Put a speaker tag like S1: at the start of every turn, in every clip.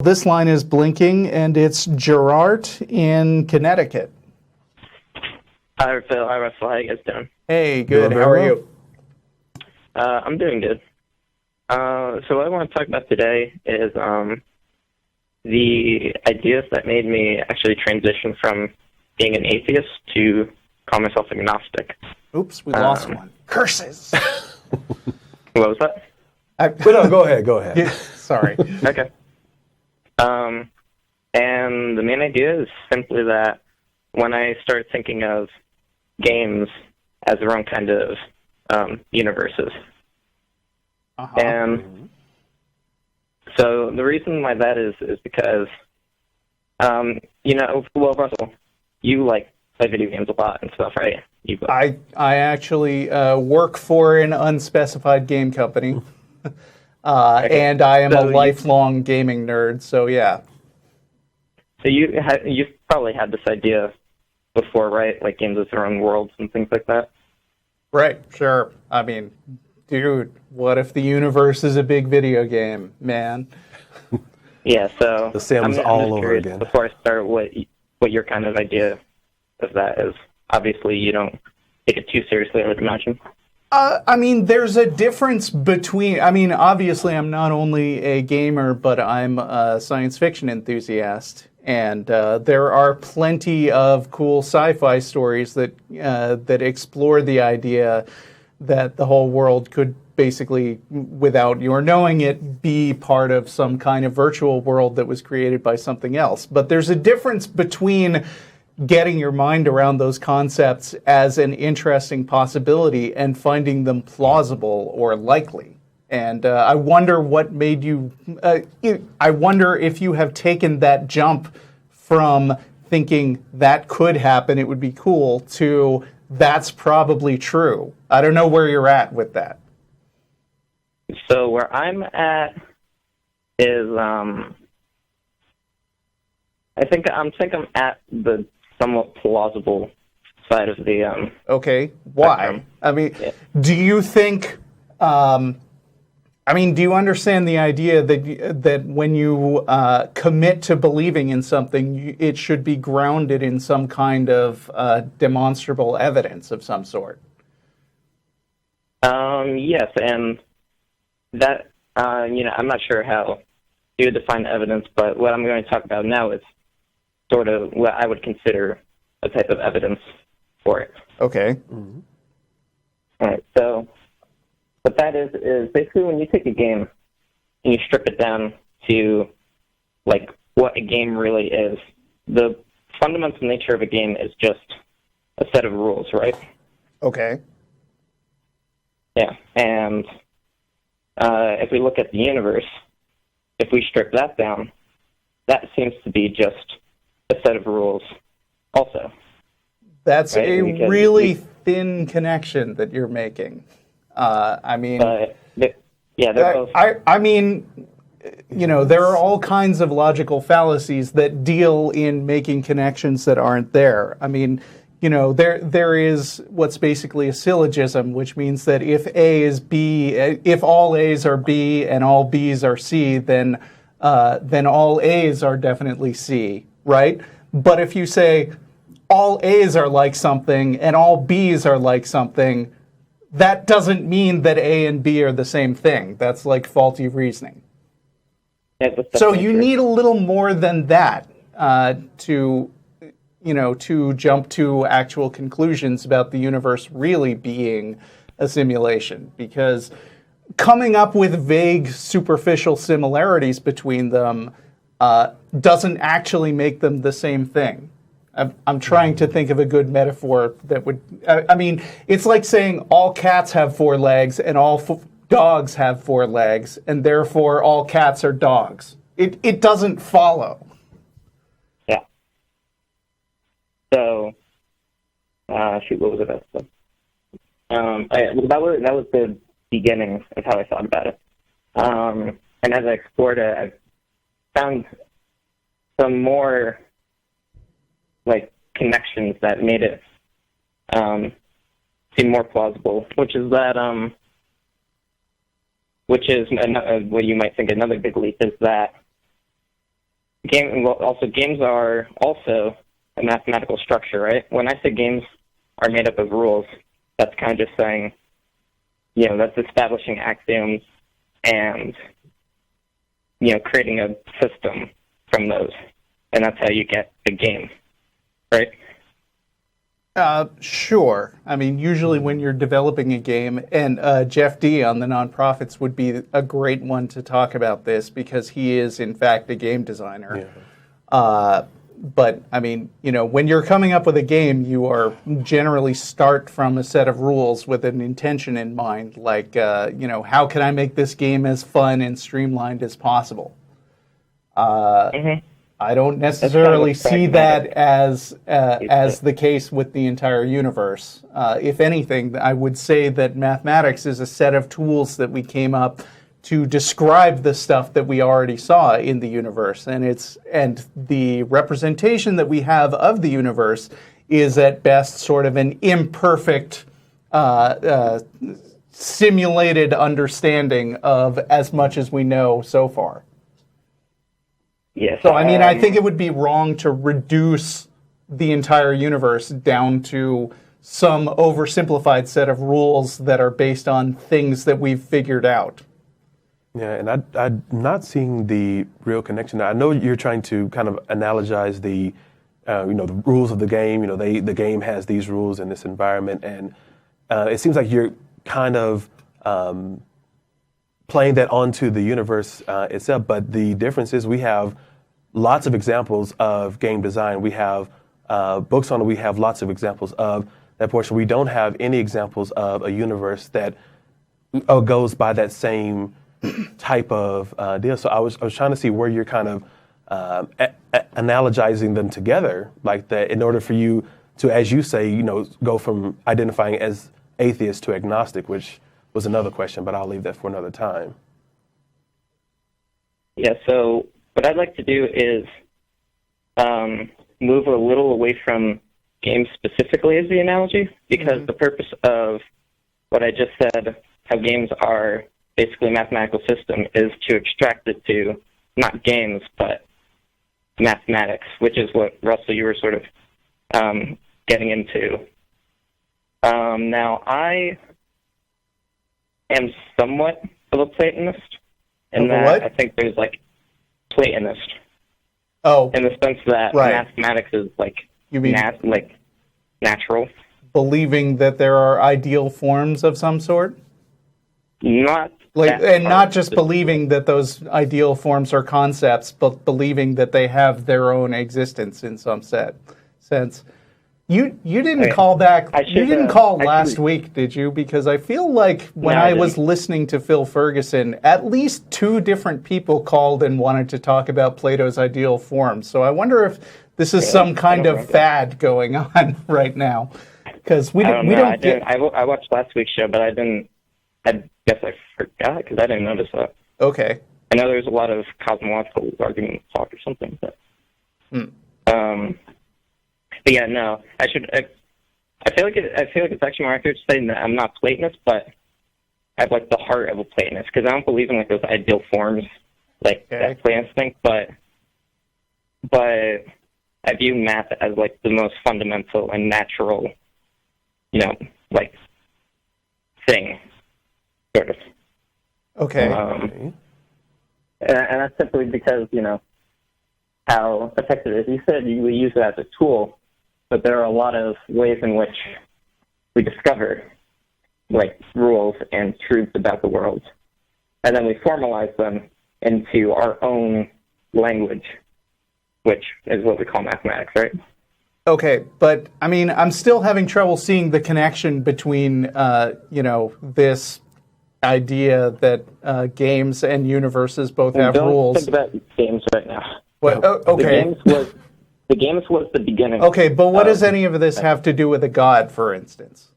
S1: This line is blinking, and it's Gerart in Connecticut.
S2: Hi, Phil. Hi, Russell. How you guys doing?
S1: Hey, good. How are you?
S2: I'm doing good. So what I want to talk about today is the ideas that made me actually transition from being an atheist to call myself agnostic.
S1: Oops, we lost one. Curses!
S2: What was that?
S3: No, go ahead.
S1: Yeah, sorry.
S2: Okay. And the main idea is simply that when I started thinking of games as their own kind of universes. And so the reason why that is because, well, Russell, you play video games a lot and stuff, right?
S1: I actually work for an unspecified game company, and I am a lifelong gaming nerd, so yeah.
S2: So you've probably had this idea before, right? Like games with their own worlds and things like that?
S1: Right, sure. I mean, dude, what if the universe is a big video game, man?
S2: Yeah, so
S3: The Sims
S2: I'm
S3: all
S2: just
S3: over
S2: curious,
S3: again.
S2: before I start, what your kind of idea of that is. Obviously, you don't take it too seriously, I would imagine.
S1: I mean, there's a difference between... I mean, obviously, I'm not only a gamer, but I'm a science fiction enthusiast. And there are plenty of cool sci-fi stories that explore the idea that the whole world could basically, without your knowing it, be part of some kind of virtual world that was created by something else. But there's a difference between getting your mind around those concepts as an interesting possibility and finding them plausible or likely. And I wonder what made you... I wonder if you have taken that jump from thinking that could happen, it would be cool, to that's probably true. I don't know where you're at with that.
S2: So where I'm at is, I think I'm at the somewhat plausible side of the...
S1: Okay, why?
S2: spectrum.
S1: I mean,
S2: Yeah.
S1: do you think... do you understand the idea that when you commit to believing in something, it should be grounded in some kind of demonstrable evidence of some sort?
S2: Yes, and that, I'm not sure how you would define evidence, but what I'm going to talk about now is sort of what I would consider a type of evidence for it.
S1: Okay.
S3: Mm-hmm.
S2: All right, so what that is basically when you take a game and you strip it down to, what a game really is, the fundamental nature of a game is just a set of rules, right?
S1: Okay.
S2: Yeah, and if we look at the universe, if we strip that down, that seems to be just a set of rules also.
S1: That's
S2: right?
S1: a
S2: Because
S1: really thin connection that you're making.
S2: they're both...
S1: I mean, there are all kinds of logical fallacies that deal in making connections that aren't there. I mean, there is what's basically a syllogism, which means that if A is B, if all A's are B and all B's are C, then all A's are definitely C, right? But if you say all A's are like something and all B's are like something, that doesn't mean that A and B are the same thing. That's like faulty reasoning.
S2: Yeah, that's
S1: So
S2: definitely
S1: you
S2: true.
S1: need a little more than that to jump to actual conclusions about the universe really being a simulation. Because coming up with vague, superficial similarities between them doesn't actually make them the same thing. I'm trying to think of a good metaphor that would... it's like saying all cats have four legs and all dogs have four legs, and therefore all cats are dogs. It doesn't follow.
S2: Yeah. So, what was it about? That was the beginning of how I thought about it. And as I explored it, I found some more connections that made it seem more plausible, which is that which is what you might think another big leap is that games are also a mathematical structure, right? When I say games are made up of rules, that's kind of just saying, that's establishing axioms and, creating a system from those. And that's how you get the game, right?
S1: Sure. I mean, usually when you're developing a game, and Jeff D on the Nonprofits would be a great one to talk about this because he is, in fact, a game designer. Yeah. But, I mean, when you're coming up with a game, you are generally start from a set of rules with an intention in mind, like, how can I make this game as fun and streamlined as possible? I don't necessarily see that as the case with the entire universe. If anything, I would say that mathematics is a set of tools that we came up to describe the stuff that we already saw in the universe, and the representation that we have of the universe is at best sort of an imperfect, simulated understanding of as much as we know so far.
S2: Yes.
S1: So, I mean, I think it would be wrong to reduce the entire universe down to some oversimplified set of rules that are based on things that we've figured out.
S3: Yeah, and I'm not seeing the real connection. I know you're trying to kind of analogize the rules of the game. The game has these rules in this environment, and it seems like you're kind of playing that onto the universe itself. But the difference is we have lots of examples of game design. We have books on it. We have lots of examples of that portion. We don't have any examples of a universe that goes by that same type of deal. So I was trying to see where you're kind of analogizing them together, like that, in order for you to, as you say, go from identifying as atheist to agnostic, which was another question, but I'll leave that for another time.
S2: Yeah, so what I'd like to do is move a little away from games specifically as the analogy, because the purpose of what I just said, how games are basically a mathematical system, is to extract it to not games, but mathematics, which is what, Russell, you were sort of getting into. Now, I am somewhat of a Platonist, in that I think there's, Platonist.
S1: Oh.
S2: In the sense that mathematics is,
S1: you mean
S2: natural.
S1: Believing that there are ideal forms of some sort?
S2: Not
S1: not just believing that those ideal forms are concepts, but believing that they have their own existence in some sense. You didn't call back. You didn't call last week, did you? Because I feel like when I was listening to Phil Ferguson, at least 2 different people called and wanted to talk about Plato's ideal forms. So I wonder if this is some kind of fad going on right now. Because we don't get.
S2: I watched last week's show, but I didn't. I guess I forgot because I didn't notice that.
S1: Okay.
S2: I know there's a lot of cosmological argument talk or something, but. But yeah, no. I feel like it's actually more accurate to say that I'm not Platonist, but I have the heart of a Platonist, because I don't believe in those ideal forms that Platonists think, but I view math as the most fundamental and natural, thing, sort of.
S1: Okay.
S2: And that's simply because how effective it is. You said we use it as a tool, but there are a lot of ways in which we discover rules and truths about the world, and then we formalize them into our own language, which is what we call mathematics, right?
S1: Okay, but I mean, I'm still having trouble seeing the connection between this idea that games and universes both have rules.
S2: Don't think about games right now.
S1: What? Okay.
S2: The games was the beginning.
S1: Okay, but what does any of this have to do with a god, for instance?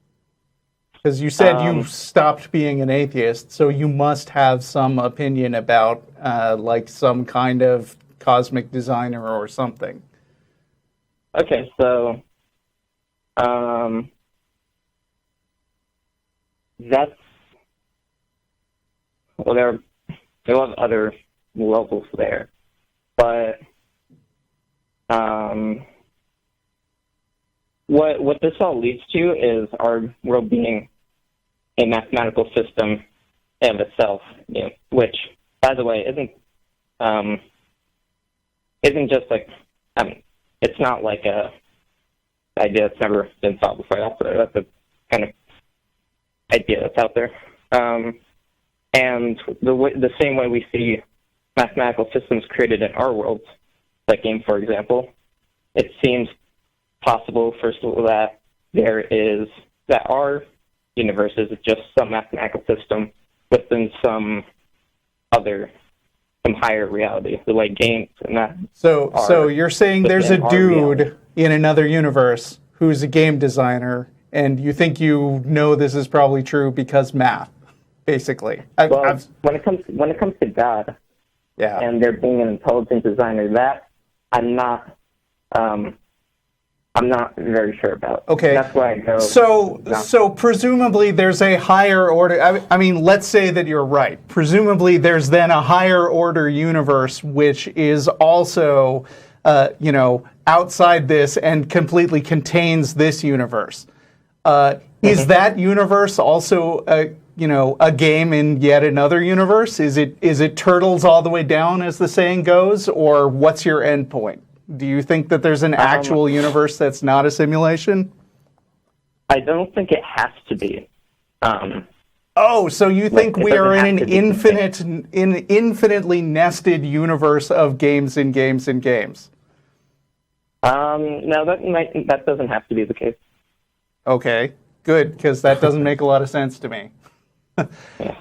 S1: Because you said you stopped being an atheist, so you must have some opinion about some kind of cosmic designer or something.
S2: Okay, so that's there are other levels there, but what this all leads to is our world being a mathematical system of itself, which, by the way, isn't just like, it's not like a idea that's never been thought before. That's a kind of idea that's out there. And the same way we see mathematical systems created in our worlds, like game, for example, it seems possible, first of all, that our universe is just some mathematical system within some higher reality, the way games and that.
S1: So you're saying there's a dude in another universe who's a game designer, and you think this is probably true because math, basically.
S2: When it comes to God, and there being an intelligent designer, that I'm not very sure about.
S1: Okay.
S2: That's why I go.
S1: So presumably there's a higher order. I mean, let's say that you're right. Presumably there's then a higher order universe which is also, outside this and completely contains this universe. Is that universe also a game in yet another universe? Is it turtles all the way down, as the saying goes, or what's your end point? Do you think that there's an actual universe that's not a simulation?
S2: I don't think it has to be.
S1: So you think we are in an infinitely nested universe of games and games and games?
S2: No, that doesn't have to be the case.
S1: Okay, good, because that doesn't make a lot of sense to me.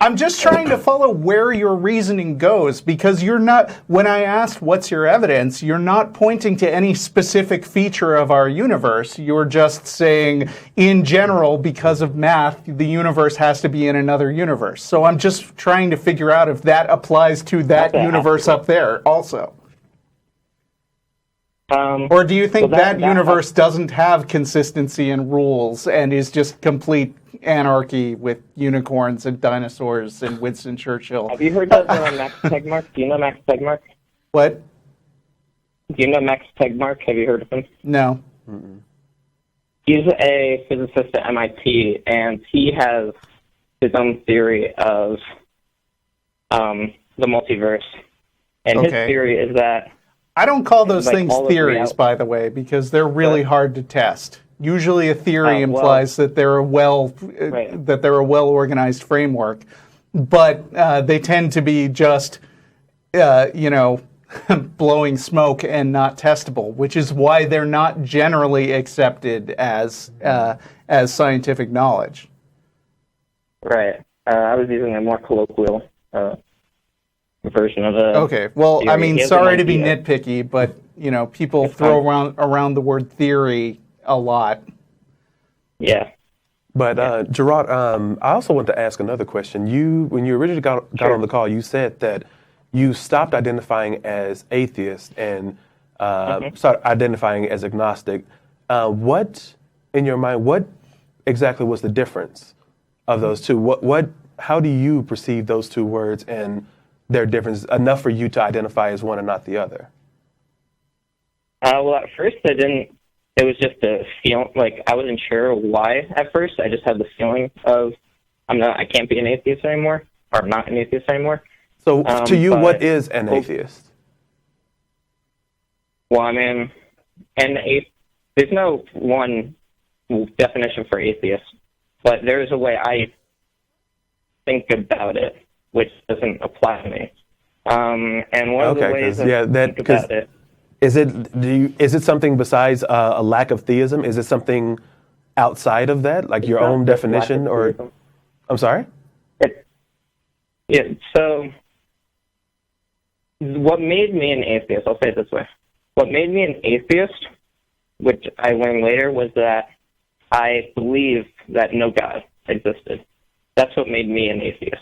S1: I'm just trying to follow where your reasoning goes, because you're not, when I asked what's your evidence, you're not pointing to any specific feature of our universe. You're just saying, in general, because of math, the universe has to be in another universe. So I'm just trying to figure out if that applies to that universe up there also. Or do you think that universe doesn't have consistency and rules and is just complete anarchy with unicorns and dinosaurs and Winston Churchill?
S2: Have you heard of Max Tegmark? Do you know Max Tegmark?
S1: What?
S2: Do you know Max Tegmark? Have you heard of him?
S1: No.
S3: Mm-mm.
S2: He's a physicist at MIT, and he has his own theory of the multiverse. And his theory is that...
S1: I don't call those things theories, by the way, because they're really hard to test. Usually a theory implies that they're a well-organized framework, but they tend to be just, blowing smoke and not testable, which is why they're not generally accepted as scientific knowledge.
S2: Right. I was using a more colloquial version of it.
S1: Okay. Well, I mean, sorry to be nitpicky, but people throw around the word theory a lot.
S2: Yeah.
S3: But Gerart, I also want to ask another question. When you originally got on the call, you said that you stopped identifying as atheist and started identifying as agnostic. What, in your mind, what exactly was the difference of those two? How do you perceive those two words and their difference enough for you to identify as one and not the other?
S2: Well, at first I didn't. It was just a feeling, like I wasn't sure why at first. I just had the feeling of I can't be an atheist anymore, or I'm not an atheist anymore.
S3: So to you, what is an atheist?
S2: Well, I mean, there's no one definition for atheist, but there's a way I think about it, which doesn't apply to me. And one of the ways I think about it.
S3: Is it something besides a lack of theism? Is it something outside of that, like your own definition? Or I'm sorry?
S2: So what made me an atheist, I'll say it this way. What made me an atheist, which I learned later, was that I believed that no God existed. That's what made me an atheist.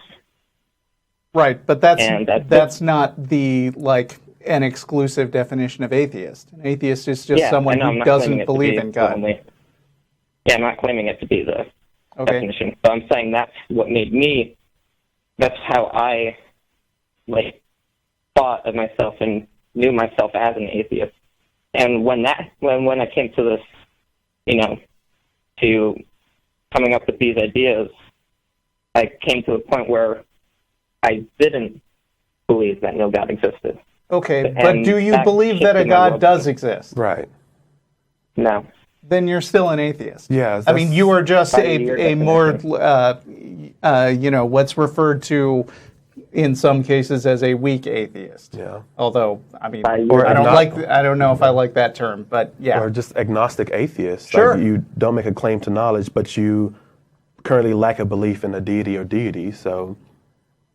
S1: Right, but that's not an exclusive definition of atheist. An atheist is just someone who doesn't believe in God.
S2: I'm not claiming it to be the definition, but I'm saying that's what made me. That's how I thought of myself and knew myself as an atheist. And when I came to this, to coming up with these ideas, I came to a point where I didn't believe that no God existed.
S1: Okay, but do you believe that a God does exist?
S3: Right.
S2: No.
S1: Then you're still an atheist.
S3: Yeah.
S1: I mean, you are just a more, what's referred to in some cases as a weak atheist.
S3: Yeah.
S1: Although, I mean, I don't know if I like that term, but yeah.
S3: Or just agnostic atheist.
S1: Sure.
S3: Like you don't make a claim to knowledge, but you currently lack a belief in a deity or deity, so...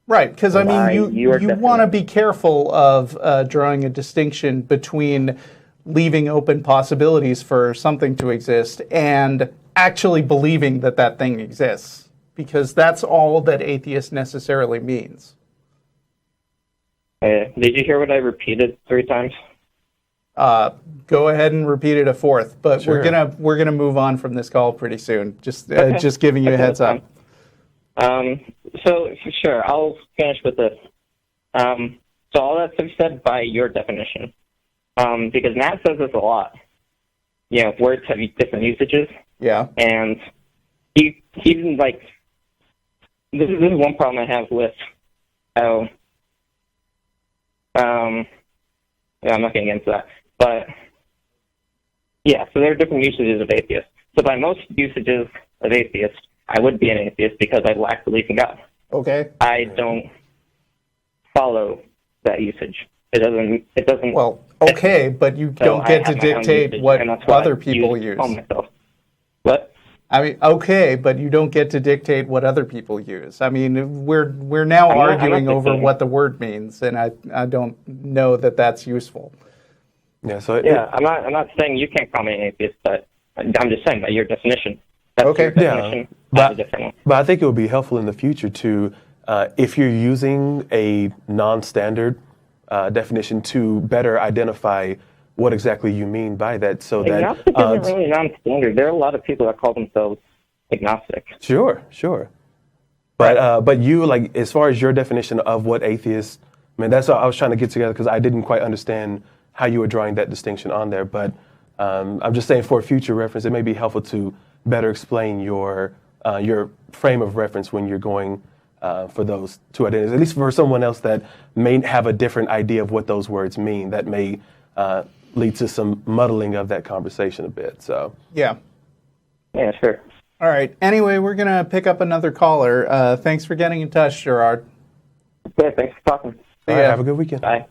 S1: Right, because I mean, you want to be careful of drawing a distinction between leaving open possibilities for something to exist and actually believing that that thing exists, because that's all that atheist necessarily means.
S2: Did you hear what I repeated 3 times?
S1: Go ahead and repeat it a fourth, but
S3: Sure.
S1: we're gonna move on from this call pretty soon. Just giving you a heads up.
S2: So sure, I'll finish with this. So all that's to be said by your definition, because Matt says this a lot. Words have different usages.
S1: Yeah.
S2: And he like this is one problem I have with how. I'm not getting into that, but yeah. So there are different usages of atheist. So by most usages of atheist, I would be an atheist because I lack belief in God.
S1: Okay.
S2: I don't follow that usage. It doesn't.
S1: Well, okay, but you don't get to dictate what other people use.
S2: What?
S1: I mean, okay, but you don't get to dictate what other people use. I mean, we're now arguing over what the word means, and I don't know that that's useful.
S3: Yeah.
S2: I'm not saying you can't call me an atheist, but I'm just saying by your definition. That's
S1: okay.
S2: Your definition.
S3: But,
S2: a different one.
S3: But I think it would be helpful in the future to, if you're using a non-standard definition, to better identify what exactly you mean by that, so that
S2: agnostic isn't really non-standard. There are a lot of people that call themselves agnostic.
S3: Sure. But you, like, as far as your definition of what atheist, I mean, that's what I was trying to get together, because I didn't quite understand how you were drawing that distinction on there. But I'm just saying, for future reference, it may be helpful to better explain your frame of reference when you're going for those two identities, at least for someone else that may have a different idea of what those words mean. That may lead to some muddling of that conversation a bit. So
S1: yeah,
S2: sure.
S1: All right. Anyway, we're gonna pick up another caller. Thanks for getting in touch, Gerard.
S2: Yeah, thanks for talking.
S3: all right, have a good weekend.
S2: Bye.